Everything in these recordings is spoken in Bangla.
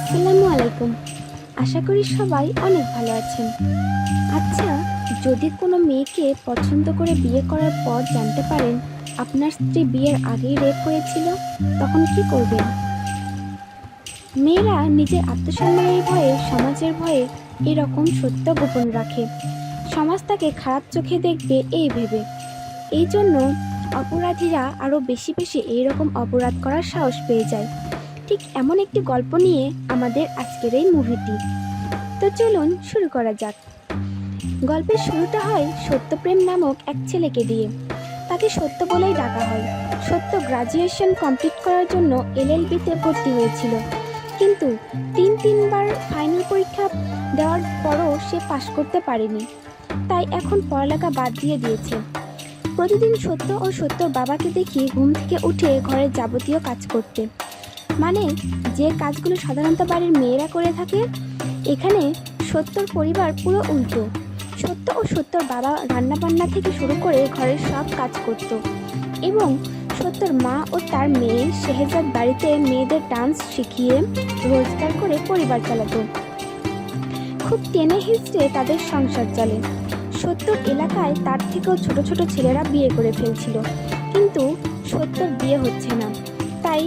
আসসালামু আলাইকুম। আশা করি সবাই অনেক ভালো আছেন। আচ্ছা, যদি কোনো মেয়েকে পছন্দ করে বিয়ে করার পর জানতে পারেন আপনার স্ত্রী বিয়ের আগেই রেপ হয়েছিল, তখন কি করবেন? মেয়েরা নিজের আত্মসম্মানের ভয়ে, সমাজের ভয়ে এরকম সত্য গোপন রাখে। সমাজ তাকে খারাপ চোখে দেখবে এই ভেবে। এই জন্য অপরাধীরা আরও বেশি বেশি এইরকম অপরাধ করার সাহস পেয়ে যায়। ঠিক এমন একটি গল্প নিয়ে আমাদের আজকের এই মুভিটি। তো চলুন শুরু করা যাক। গল্পের শুরুটা হয় সত্যপ্রেম নামক এক ছেলেকে দিয়ে। তাকে সত্য বলেই ডাকা হয়। সত্য গ্রাজুয়েশন কমপ্লিট করার জন্য এলএলবিতে ভর্তি হয়েছিল, কিন্তু তিনবার ফাইনাল পরীক্ষা দেওয়ার পরও সে পাশ করতে পারেনি। তাই এখন পড়ালেখা বাদ দিয়ে দিয়েছে। প্রতিদিন সত্য ও সত্যর বাবাকে দেখি ঘুম থেকে উঠে ঘরের যাবতীয় কাজ করতে, মানে যে কাজগুলো সাধারণত বাড়ির মেয়েরা করে থাকে। এখানে সত্যর পরিবার পুরো উল্টো। সত্য ও সত্যর বাবা রান্নাবান্না থেকে শুরু করে ঘরের সব কাজ করত, এবং সত্যর মা ও তার মেয়ে শেহজাদ বাড়িতে মেয়েদের ডান্স শিখিয়ে রোজগার করে পরিবার চালাতো। খুব টেনে হিচড়ে তাদের সংসার চলে। সত্যর এলাকায় তার থেকেও ছোট ছোট ছেলেরা বিয়ে করে ফেলছিল, কিন্তু সত্যর বিয়ে হচ্ছে না। তাই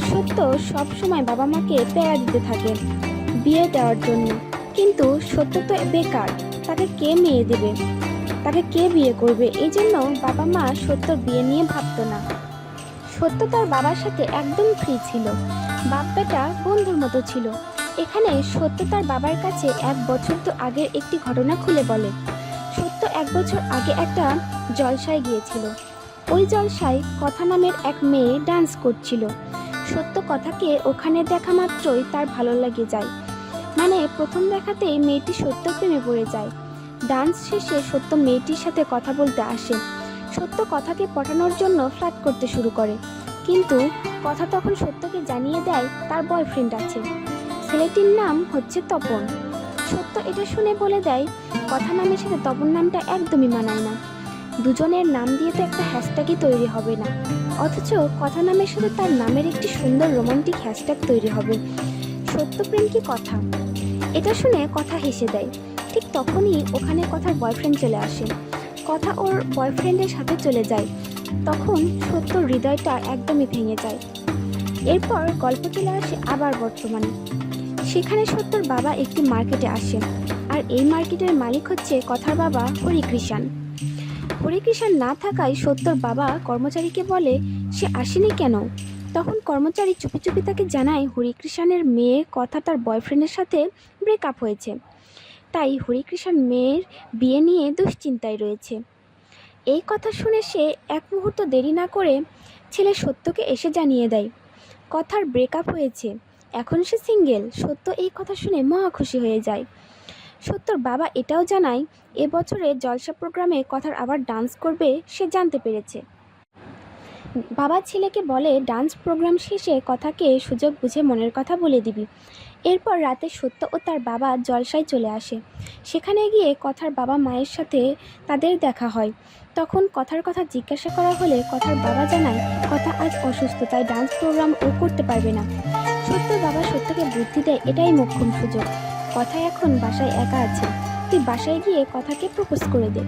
সত্য সব সময় বাবা মাকে প্যারা দিতে থাকে বিয়ে দেওয়ার জন্য। কিন্তু সত্য তো বেকার, তাকে কে মেয়ে দেবে, তাকে কে বিয়ে করবে? এই জন্য বাবা মা সত্যর বিয়ে নিয়ে ভাবতো না। সত্য তার বাবার সাথে একদম ফ্রি ছিল, বাপ বেটা বন্ধুর মতো ছিল। এখানে সত্য তার বাবার কাছে 1 বছর তো আগের একটি ঘটনা খুলে বলে। সত্য 1 বছর আগে একটা জলসায় গিয়েছিল। ওই জলসায় কথা নামের এক মেয়ে ডান্স করছিল। সত্য কথাকে ওখানে দেখা মাত্রই তার ভালো লেগে যায়, মানে প্রথম দেখাতেই মেয়েটি সত্য প্রেমে পড়ে যায়। ডান্স শেষে সত্য মেয়েটির সাথে কথা বলতে আসে। সত্য কথাকে পটানোর জন্য ফ্লার্ট করতে শুরু করে, কিন্তু কথা তখন সত্যকে জানিয়ে দেয় তার বয়ফ্রেন্ড আছে। ছেলেটির নাম হচ্ছে তপন। সত্য এটা শুনে বলে দেয় কথা নামের সাথে তপন নামটা একদমই মানায় না। দুজনের নাম দিয়ে তো একটা হ্যাশট্যাগই তৈরি হবে না, অথচ কথা নামের সাথে তার নামের একটি সুন্দর রোমান্টিক হ্যাশট্যাগ তৈরি হবে। সত্যপ্রেম কি কথা? এটা শুনে কথা হেসে দেয়। ঠিক তখনই ওখানে কথার বয়ফ্রেন্ড চলে আসে। কথা ওর বয়ফ্রেন্ডের সাথে চলে যায়। তখন সত্যর হৃদয়টা একদমই ভেঙে যায়। এরপর গল্প চলে আসে আবার বর্তমানে। সেখানে সত্যর বাবা একটি মার্কেটে আসে, আর এই মার্কেটের মালিক হচ্ছে কথার বাবা হরিকৃষ্ণ। হরিকৃষ্ণ না থাকায় সত্যর বাবা কর্মচারীকে বলে সে আসেনি কেন। তখন কর্মচারী চুপি চুপি তাকে জানায় হরিকৃষ্ণের মেয়ে কথা তার বয়ফ্রেন্ডের সাথে ব্রেকআপ হয়েছে, তাই হরিকৃষ্ণ মেয়ের বিয়ে নিয়ে দুশ্চিন্তায় রয়েছে। এই কথা শুনে সে এক মুহূর্ত দেরি না করে ছেলে সত্যকে এসে জানিয়ে দেয় কথার ব্রেকআপ হয়েছে, এখন সে সিঙ্গেল। সত্য এই কথা শুনে মহা খুশি হয়ে যায়। সত্যর বাবা এটাও জানায় এবছরে জলসা প্রোগ্রামে কথার আবার ডান্স করবে সে জানতে পেরেছে। বাবা ছেলেকে বলে ডান্স প্রোগ্রাম শেষে কথাকে সুযোগ বুঝে মনের কথা বলে দিবি। এরপর রাতে সত্য ও তার বাবা জলসায় চলে আসে। সেখানে গিয়ে কথার বাবা মায়ের সাথে তাদের দেখা হয়। তখন কথার কথা জিজ্ঞাসা করা হলে কথার বাবা জানায় কথা আজ অসুস্থ, তাই ডান্স প্রোগ্রাম ও করতে পারবে না। সত্যর বাবা সত্যকে বুদ্ধি দেয় এটাই মোক্ষম সুযোগ, কথা এখন বাসায় একা আছে, তুই বাসায় গিয়ে কথাকে প্রপোজ করে দে।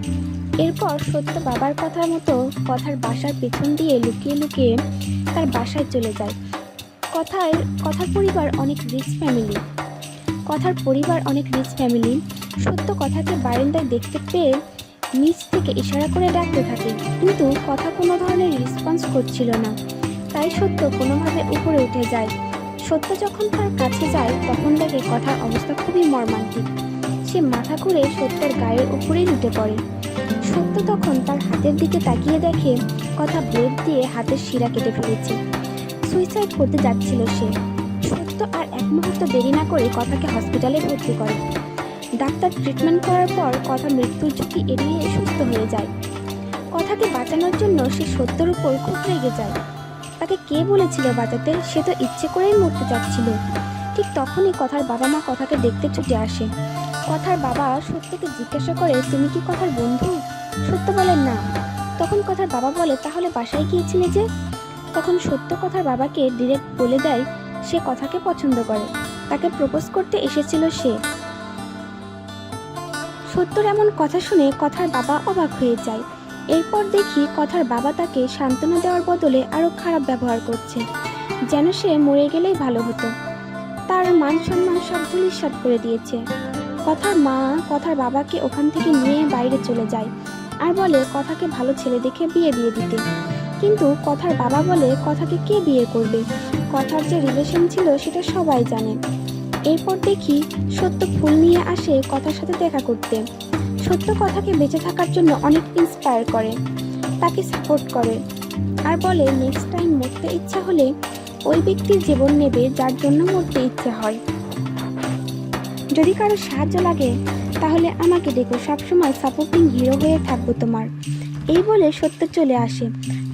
এরপর সত্য বাবার কথা মতো কথার বাসার পেছন দিয়ে লুকিয়ে লুকিয়ে তার বাসায় চলে যায়। কথার পরিবার অনেক রিচ ফ্যামিলি। সত্য কথাকে বারান্দায় দেখতে পেয়ে নিচ থেকে ইশারা করে ডাকতে থাকে, কিন্তু কথা কোনো ধরনের রেসপন্স করছিল না। তাই সত্য কোনোভাবে উপরে উঠে যায়। সত্য যখন তার কাছে যায় তখন দেখে কথার অবস্থা খুবই মর্মান্তিক। সে মাথা ঘুরে সত্যের গায়ের উপরেই লুটে পড়ে। সত্য তখন তার হাতের দিকে তাকিয়ে দেখে কথা ব্লেড দিয়ে হাতের শিরা কেটে ফেলেছে। সুইসাইড করতে যাচ্ছিল সে। সত্য আর এক মুহূর্ত দেরি না করে কথাকে হসপিটালে ভর্তি করে। ডাক্তার ট্রিটমেন্ট করার পর কথা মৃত্যুর ঝুঁকি এড়িয়ে সুস্থ হয়ে যায়। কথাকে বাঁচানোর জন্য সে সত্যর উপর খুব রেগে যায়। তাকে কে বলেছিল বাঁচাতে? সে তো ইচ্ছে করেই মরতে চাচ্ছিল। ঠিক তখনই কথার বাবা মা কথাকে দেখতে ছুটে আসে। কথার বাবা সত্যকে জিজ্ঞাসা করে তুমি কি কথার বন্ধু? সত্য বলে না। তখন কথার বাবা বলে তাহলে বাসায় গিয়েছিলে যে? তখন সত্য কথার বাবাকে ডিরেক্ট বলে দেয় সে কথাকে পছন্দ করে। তাকে প্রপোজ করতে এসেছিল সে। সত্যর এমন কথা শুনে কথার বাবা অবাক হয়ে যায়। এরপর দেখি কথার বাবা তাকে সান্ত্বনা দেওয়ার বদলে আরো খারাপ ব্যবহার করছে, যেন সে মরে গেলেই ভালো হতো। তার মান সম্মান সব ধূলিসাৎ করে দিয়েছে। কথার মা কথার বাবাকে ওখান থেকে নিয়ে বাইরে চলে যায় আর বলে কথাকে ভালো ছেলে দেখে বিয়ে দিয়ে দিতে। কিন্তু কথার বাবা বলে কথাকে কে বিয়ে করবে, কথার যে রিলেশন ছিল সেটা সবাই জানে। এরপর দেখি সত্য ফুল নিয়ে আসে কথার সাথে দেখা করতে। সত্য কথাকে বেঁচে থাকার জন্য অনেক ইন্সপায়ার করে, তাকে সাপোর্ট করে আর বলে নেক্সট টাইম মরতে ইচ্ছা হলে ওই ব্যক্তির জীবন নেবে যার জন্য মরতে ইচ্ছা হয়। যদি কারো সাহায্য লাগে তাহলে আমাকে দেখো, সবসময় সাপোর্টিং হিরো হয়ে থাকবো তোমার। এই বলে সত্য চলে আসে।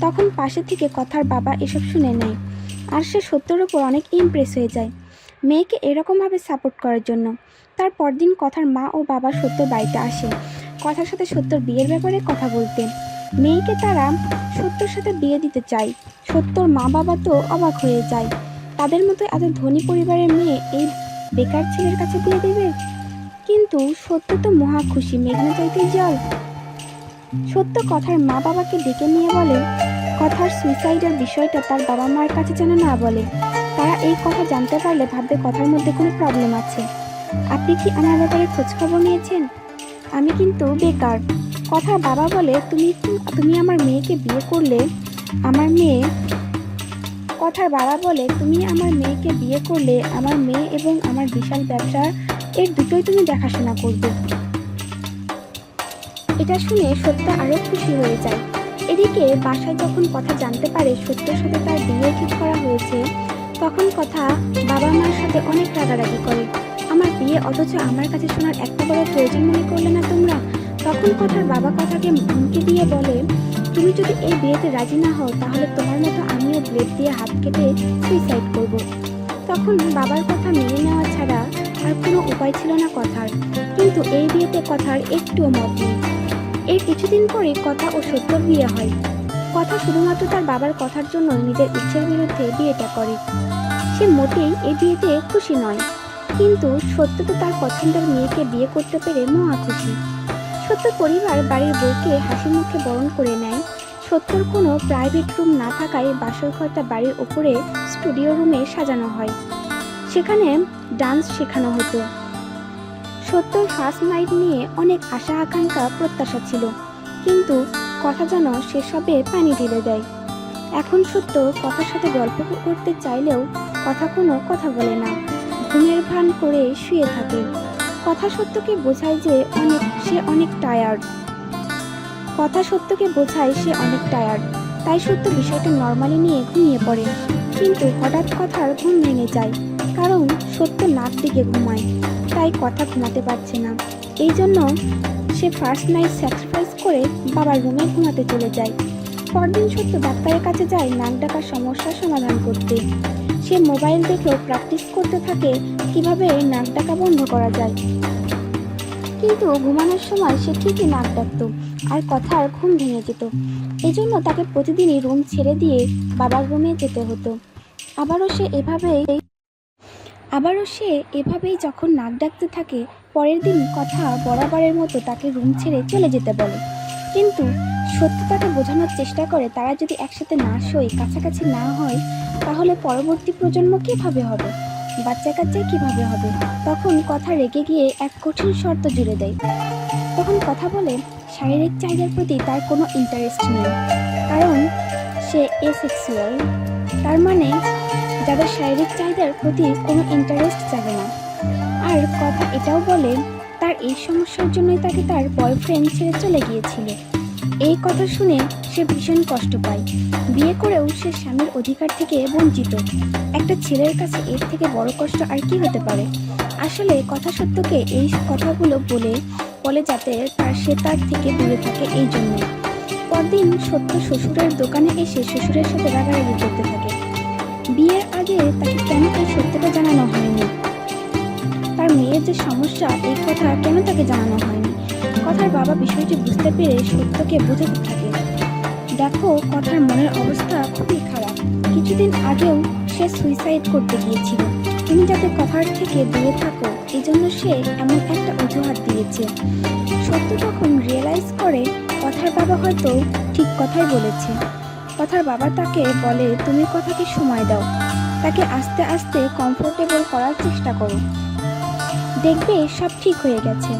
তখন পাশে থেকে কথার বাবা এসব শুনে নেয় আর সে সত্যর উপর অনেক ইমপ্রেস হয়ে যায় মেয়েকে এরকমভাবে সাপোর্ট করার জন্য। তার পরদিন কথার মা ও বাবা সত্যর বাড়িতে আসে কথার সাথে সত্যর বিয়ের ব্যাপারে কথা বলতে। মেয়েকে তারা সত্যর সাথে বিয়ে দিতে চায়। সত্যর মা বাবা তো অবাক হয়ে যায়, তাদের মতো এত ধনী পরিবারের মেয়ে এই বেকার ছেলের কাছে বিয়ে দেবে। কিন্তু সত্য তো মহা খুশি, মেঘনা চাইতে জল। সত্য কথার মা বাবাকে ডেকে নিয়ে বলে কথার সুইসাইডের বিষয়টা তার বাবা মার কাছে যেন না বলে। তারা এই কথা জানতে পারলে ভাববে কথার মধ্যে কোনো প্রবলেম আছে। আপনি কি আমার ব্যাপারে খোঁজ খবর নিয়েছেন? আমি কিন্তু বেকার। কথার বাবা বলে তুমি আমার মেয়েকে বিয়ে করলে আমার মেয়ে কথার বাবা বলে তুমি আমার মেয়েকে বিয়ে করলে আমার মেয়ে এবং আমার বিশাল ব্যবসা এর দুটোই তুমি দেখাশোনা করবে। এটা শুনে সত্য আরো খুশি হয়ে যায়। এদিকে বাসায় যখন কথা জানতে পারে সত্যের সাথে তার বিয়ে ঠিক করা হয়েছে, তখন কথা বাবা মার সাথে অনেক রাগারাগি করে। আমার বিয়ে, অথচ আমার কাছে শোনার একটা বড় প্রয়োজন মনে করলে না তোমরা। তখন কথার বাবা কথাকে হুমকি দিয়ে বলে তুমি যদি এই বিয়েতে রাজি না হও তাহলে তোমার মতো আমিও ব্লেড দিয়ে হাত কেটে সুইসাইড করব। তখন বাবার কথা মেনে নেওয়া ছাড়া আর কোনো উপায় ছিল না কথার। কিন্তু এই বিয়েতে কথার একটুও মত নেই। এর কিছুদিন পরে কথা ও সত্যর বিয়ে হয়। কথা শুধুমাত্র তার বাবার কথার জন্য নিজের ইচ্ছের বিরুদ্ধে বিয়েটা করে। সে মোটেই এই বিয়েতে খুশি নয়, কিন্তু সত্য তো তার পছন্দের মেয়েকে বিয়ে করতে পেরে মহা খুশি। সত্যর পরিবার বাড়ির বউকে হাসি মুখে বরণ করে নেয়। সত্যর কোনো প্রাইভেট রুম না থাকায় বাসর ঘরটা বাড়ির ওপরে স্টুডিও রুমে সাজানো হয়। সেখানে ডান্স শেখানো হতো। সত্যর ফার্স্ট নাইট নিয়ে অনেক আশা আকাঙ্ক্ষা প্রত্যাশা ছিল, কিন্তু কথা যেন সেসবে পানি ঢেলে দেয়। এখন সত্য কথার সাথে গল্প করতে চাইলেও কথা কোনো কথা বলে না, ঘুমের ভান করে শুয়ে থাকে। কথা সত্যকে বোঝায় সে অনেক টায়ার্ড। তাই সত্য বিষয়টা নর্মালি নিয়ে ঘুমিয়ে পড়ে। কিন্তু হঠাৎ কথার ঘুম ভেঙে যায়, কারণ সত্য নাক দিকে ঘুমায়, তাই কথা ঘুমাতে পারছে না। এই জন্য সে ফার্স্ট নাইট স্যাক্রিফাইস করে বাবার রুমে ঘুমাতে চলে যায়। পরদিন সত্য ডাক্তারের কাছে যায় নাক ডাকার সমস্যার সমাধান করতে। সে মোবাইল দেখেও প্র্যাকটিস করতে থাকে কিভাবে নাক ডাকা বন্ধ করা যায়। কিন্তু ঘুমানোর সময় সে ঠিকই নাক ডাকত আর কথার ঘুম ভেঙে যেত। এজন্য তাকে প্রতিদিনই রুম ছেড়ে দিয়ে বাবার রুমে যেতে হতো। আবারও সে এভাবেই যখন নাক ডাকতে থাকে, পরের দিন কথা বরাবরের মতো তাকে রুম ছেড়ে চলে যেতে বলে। কিন্তু সত্য তাকে বোঝানোর চেষ্টা করে তারা যদি একসাথে না শোয়, কাছাকাছি না হয়, তাহলে পরবর্তী প্রজন্ম কিভাবে হবে, বাচ্চা কাচ্চায় কিভাবে হবে। তখন কথা রেগে গিয়ে এক কঠিন শর্ত জুড়ে দেয়। তখন কথা বলে শারীরিক চাহিদার প্রতি তার কোনো ইন্টারেস্ট নেই, কারণ সে এসেক্সুয়াল। তার মানে যাদের শারীরিক চাহিদার প্রতি কোনো ইন্টারেস্ট যাবে না। আর কথা এটাও বলে তার এই সমস্যার জন্যই তাকে তার বয়ফ্রেন্ড ছেড়ে চলে গিয়েছিল। এই কথা শুনে সে ভীষণ কষ্ট পায়। বিয়ে করেও সে স্বামীর অধিকার থেকে বঞ্চিত। একটা ছেলের কাছে এর থেকে বড় কষ্ট আর কি হতে পারে। আসলে কথা সত্যকে এই কথাগুলো বলে যাতে সে তার থেকে দূরে থাকে। এই জন্য পরদিন সত্য শ্বশুরের দোকানে এসে শ্বশুরের সাথে রাগারাগি করতে থাকে। বিয়ের আগে তাকে কেন এই সত্যটা জানানো হয়নি, তার মেয়ের যে সমস্যা এই কথা কেন তাকে জানানো হয়নি। কথার বাবা বিষয়টি বুঝতে পেরে সত্যকে বোঝাতে থাকে, দেখো কথার মনের অবস্থা খুবই খারাপ। কিছুদিন আগেও সে সুইসাইড করতে গিয়েছিল। তুমি যাতে কথার থেকে দূরে থাকো এই জন্য সে এমন একটা অজুহাত দিয়েছে। সত্য তখন রিয়েলাইজ করে কথার বাবা হয়তো ঠিক কথাই বলেছে। কথার বাবা তাকে বলে, তুমি কথাকে সময় দাও, তাকে আস্তে আস্তে কমফোর্টেবল করার চেষ্টা করো, দেখবে সব ঠিক হয়ে গেছে।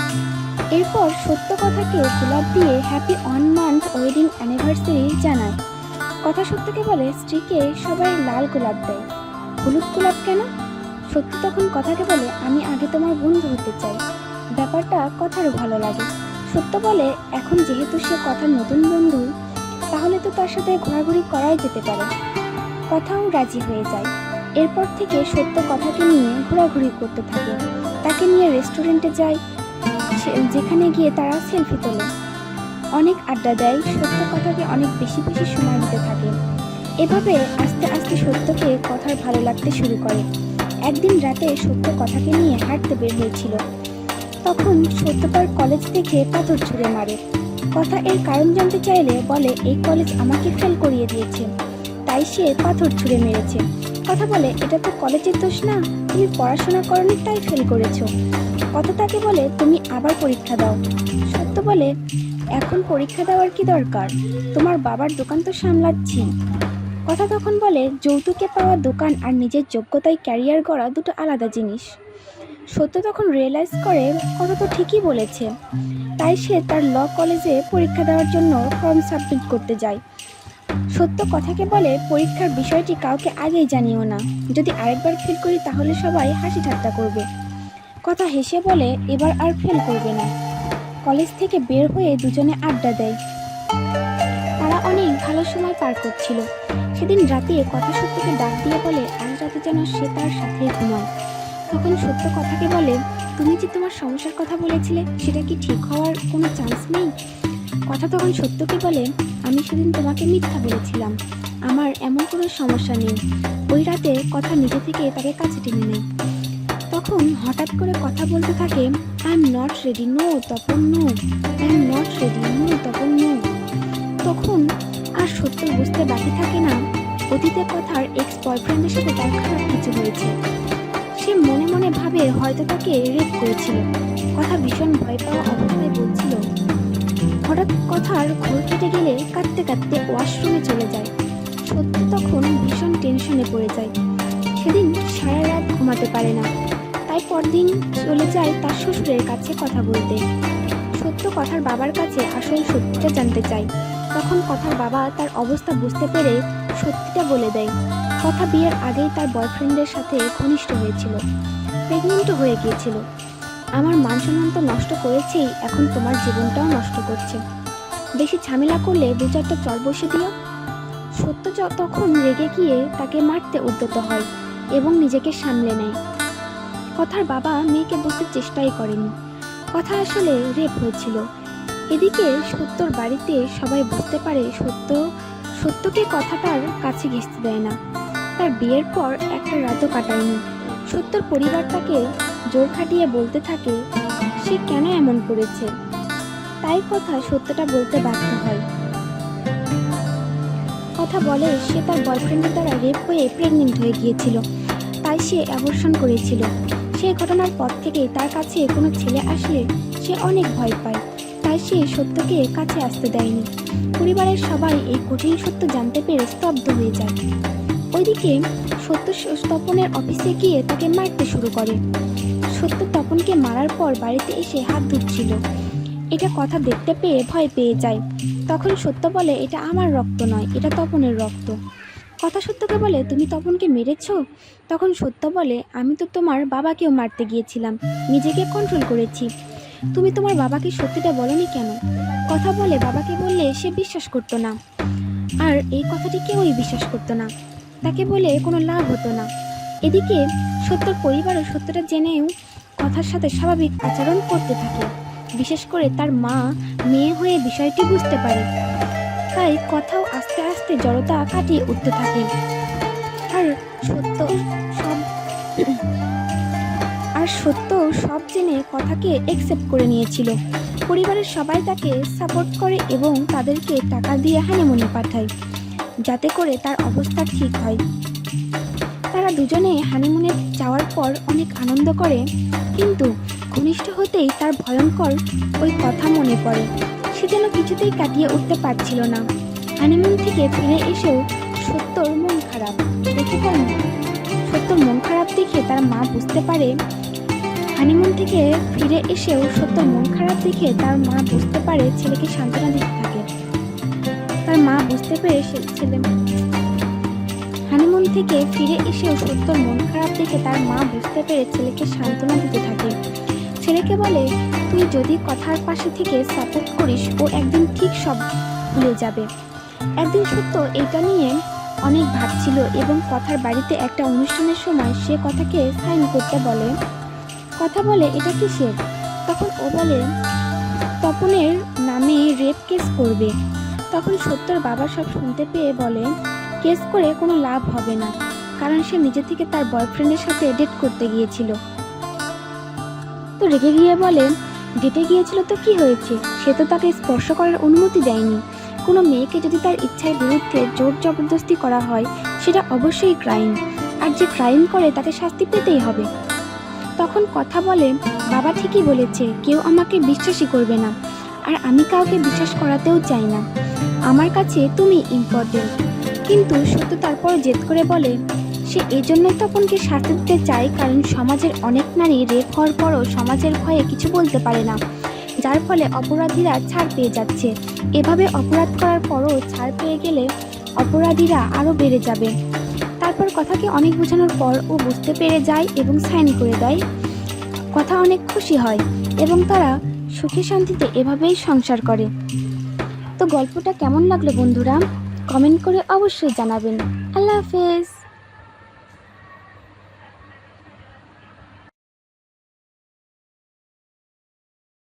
এরপর সত্য কথাকে গোলাপ দিয়ে হ্যাপি 1 মান্থ ওয়েডিং অ্যানিভার্সারি জানায়। কথা সত্যকে বলে, স্ত্রীকে সবাই লাল গোলাপ দেয়, হলুদ গোলাপ কেন? সত্য তখন কথাকে বলে, আমি আগে তোমার বন্ধু হতে চাই। ব্যাপারটা কথারও ভালো লাগে। সত্য বলে, এখন যেহেতু সে কথার নতুন বন্ধু, তাহলে তো তার সাথে ঘোরাঘুরি করাই যেতে পারে। কথাও রাজি হয়ে যায়। এরপর থেকে সত্য কথাকে নিয়ে ঘোরাঘুরি করতে থাকে। তাকে নিয়ে রেস্টুরেন্টে যায়, যেখানে গিয়ে তারা সেলফি তোলে, অনেক আড্ডা দেয়। সত্য কথাকে অনেক বেশি বেশি সময় দিতে থাকে। এভাবে আস্তে আস্তে সত্যকে কথার ভালো লাগতে শুরু করে। একদিন রাতে সত্য কথাকে নিয়ে হাঁটতে বের হয়েছিল। তখন সত্য তার কলেজ থেকে পাথর ছুঁড়ে মারে। কথা এর কারণ জানতে চাইলে বলে, এই কলেজ আমাকে ফেল করিয়ে দিয়েছে, তাই সে পাথর ছুঁড়ে মেরেছে। কথা বলে, এটা তো কলেজের দোষ না, তুমি পড়াশোনা করনি তাই ফেল করেছো। কথা তাকে বলে, তুমি আবার পরীক্ষা দাও। সত্য বলে, এখন পরীক্ষা দেওয়ার কি দরকার, তোমার বাবার দোকান তো সামলাচ্ছি। কথা তখন বলে, যৌতুকে পাওয়া দোকান আর নিজের যোগ্যতায় ক্যারিয়ার গড়া দুটো আলাদা জিনিস। সত্য তখন রিয়েলাইজ করে কথা তো ঠিকই বলেছে। তাই সে তার ল কলেজে পরীক্ষা দেওয়ার জন্য ফর্ম সাবমিট করতে যায়। সত্য কথাকে বলে, পরীক্ষার বিষয়টি কাউকে আগেই জানিও না, যদি আরেকবার ফেল করি তাহলে সবাই হাসি ঠাট্টা করবে। কথা হেসে বলে, এবার আর ফেল করবে না। কলেজ থেকে বের হয়ে দুজনে আড্ডা দেয়। তারা অনেক ভালো সময় পার করছিল। সেদিন রাতে কথা সত্যকে ডাক দিয়ে বলে, আজ রাতে যেন সে তার সাথে ঘুমায়। তখন সত্য কথাকে বলে, তুমি যে তোমার সমস্যার কথা বলেছিলে সেটা কি ঠিক হওয়ার কোনো চান্স নেই? কথা তখন সত্যকে বলে, আমি সেদিন তোমাকে মিথ্যা বলেছিলাম, আমার এমন কোনো সমস্যা নেই। ওই রাতে কথা নিজে থেকে তাকে কাছে টেনে নেয়। তখন হঠাৎ করে কথা বলতে থাকে, I am not ready, no Tapan no, I am not ready, no Tapan no. তখন আর সত্য বুঝতে বাকি থাকে না অতীতে কথার এক্স বয়ফ্রেন্ডের সাথে তার খারাপ কিছু হয়েছে। সে মনে মনে ভাবে হয়তো তাকে রেপ করেছিল। কথা ভীষণ ভয় পাওয়া অবস্থায় বলছিল। হঠাৎ কথার ঘোর কেটে গেলে কাঁদতে কাঁদতে ওয়াশরুমে চলে যায়। সত্য তখন ভীষণ টেনশনে পড়ে যায়। সেদিন সারা রাত ঘুমাতে পারে না, তাই পরদিন চলে যায় তার শ্বশুরের কাছে কথা বলতে। সত্য কথার বাবার কাছে আসল সত্যিটা জানতে চায়। তখন কথার বাবা তার অবস্থা বুঝতে পেরে সত্যিটা বলে দেয়। কথা বিয়ের আগেই তার বয়ফ্রেন্ডের সাথে ঘনিষ্ঠ হয়েছিল, প্রেগনেন্টও হয়ে গিয়েছিল। আমার মান সম্মান তো নষ্ট করেছেই, এখন তোমার জীবনটাও নষ্ট করছে। বেশি ঝামেলা করলে 2-4টা চর বসে দিও। সত্য তখন রেগে গিয়ে তাকে মারতে উদ্যত হয় এবং নিজেকে সামলে নেয়। কথার বাবা মেয়েকে বুঝতে চেষ্টাই করেনি, কথা আসলে রেপ হয়েছিল। এদিকে সত্যর বাড়িতে সবাই বুঝতে পারে সত্যকে কথাটার কাছে ঘেঁষতে দেয় না। তার বিয়ের পর একটা রাতও কাটায়নি। সত্যর পরিবার তাকে জোর খাটিয়ে বলতে থাকে সে কেন এমন করেছে, তাই কথা সত্যটা বলতে বাধ্য হয়। কথা বলে সে তার বয়ফ্রেন্ডের দ্বারা রেপ হয়ে প্রেগনেন্ট হয়ে গিয়েছিল, তাই সে অ্যাবর্শন করেছিল। সেই ঘটনার পর থেকে তার কাছে কোনো ছেলে আসলে সে অনেক ভয় পায়, তাই সে সত্যকে কাছে আসতে দেয়নি। পরিবারের সবাই এই কঠিন সত্য জানতে পেরে স্তব্ধ হয়ে যায়। ওইদিকে সত্য তপনের অফিসে গিয়ে তাকে মারতে শুরু করে। সত্য তপনকে মারার পর বাড়িতে এসে হাত ধুচ্ছিল। এটা কথা দেখতে পেয়ে ভয় পেয়ে যায়। তখন সত্য বলে, এটা আমার রক্ত নয়, এটা তপনের রক্ত। কথা সত্যকে বলে, তুমি তপনকে মেরেছ? তখন সত্য বলে, আমি তো তোমার বাবাকেও মারতে গিয়েছিলাম, নিজেকে কন্ট্রোল করেছি। তুমি তোমার বাবাকে সত্যিটা বলনি কেন? কথা বলে, বাবাকে বললে সে বিশ্বাস করতো না, আর এই কথাটি কেউই বিশ্বাস করতো না। তাকে বলে কোনো লাভ হতো না। এদিকে সত্যর পরিবারও সত্যটা জেনেও কথার সাথে স্বাভাবিক আচরণ করতে থাকে। বিশেষ করে তার মা মেয়ে হয়ে বিষয়টি বুঝতে পারে, তাই কথাও আস্তে আস্তে জড়তা কাটিয়ে উঠতে থাকে। আর সত্য সব জেনে কথাকে অ্যাকসেপ্ট করে নিয়েছিল। পরিবারের সবাই তাকে সাপোর্ট করে এবং তাদেরকে টাকা দিয়ে হানিমুনে পাঠায়, যাতে করে তার অবস্থা ঠিক হয়। তারা তারা দুজনে হানিমুনে যাওয়ার পর অনেক আনন্দ করে, কিন্তু ঘনিষ্ঠ হতেই তার ভয়ঙ্কর ওই কথা মনে পড়ে। সে যেন কিছুতেই কাটিয়ে উঠতে পারছিল না। হানিমুন থেকে ফিরে এসেও সত্যর মন খারাপ দেখে সত্যর মন খারাপ দেখে তার মা বুঝতে পারে ছেলেকে সান্ত্বনা দিতে থাকে। তার মা বুঝতে পেরে হানিমুন থেকে ফিরে এসেও সত্যর মন খারাপ দেখে তার মা বুঝতে পেরে ছেলেকে সান্ত্বনা দিতে থাকে। ছেলেকে বলে, তুই যদি কথার পাশে থেকে সাপোর্ট করিস ও একদিন ঠিক সব ভুলে যাবে। একদিন সত্য এটা নিয়ে অনেক ভাবছিল এবং কথার বাড়িতে একটা অনুষ্ঠানের সময় সে কথাকে সাইন করতে বলে। কথা বলে, এটা কিসের? তখন ও বলে, তপনের নামে রেপ কেস করবে। তখন সত্যর বাবা সব শুনতে পেয়ে বলে, কেস করে কোনো লাভ হবে না, কারণ সে নিজে থেকে তার বয়ফ্রেন্ডের সাথে ডেট করতে গিয়েছিল। তো রেগে গিয়ে বলে, ডেটে গিয়েছিল তো কি হয়েছে? সে তো তাকে স্পর্শ করার অনুমতি দেয়নি। কোনো মেয়েকে যদি তার ইচ্ছার বিরুদ্ধে জোর জবরদস্তি করা হয় সেটা অবশ্যই ক্রাইম, আর যে ক্রাইম করে তাকে শাস্তি পেতেই হবে। তখন কথা বলে, বাবা ঠিকই বলেছে, কেউ আমাকে বিশ্বাসই করবে না, আর আমি কাউকে বিশ্বাস করাতেও চাই না। আমার কাছে তুমি ইম্পর্টেন্ট। কিন্তু সত্য তারপর জেদ করে বলে, সে এই জন্যই তপনকে শাস্তি দিতে চায়, কারণ সমাজের অনেক নারী রেপ হওয়ার পরও সমাজের ভয়ে কিছু বলতে পারে না, যার ফলে অপরাধীরা ছাড় পেয়ে যাচ্ছে। এভাবে অপরাধ করার পরও ছাড় পেয়ে গেলে অপরাধীরা আরও বেড়ে যাবে। তারপর কথাকে অনেক বোঝানোর পর ও বুঝতে পেরে যায় এবং সাইন করে দেয়। কথা অনেক খুশি হয় এবং তারা সুখে শান্তিতে এভাবেই সংসার করে। তো গল্পটা কেমন লাগলো বন্ধুরা? কমেন্ট করে অবশ্যই জানাবেন। আল্লাহ হাফেজ।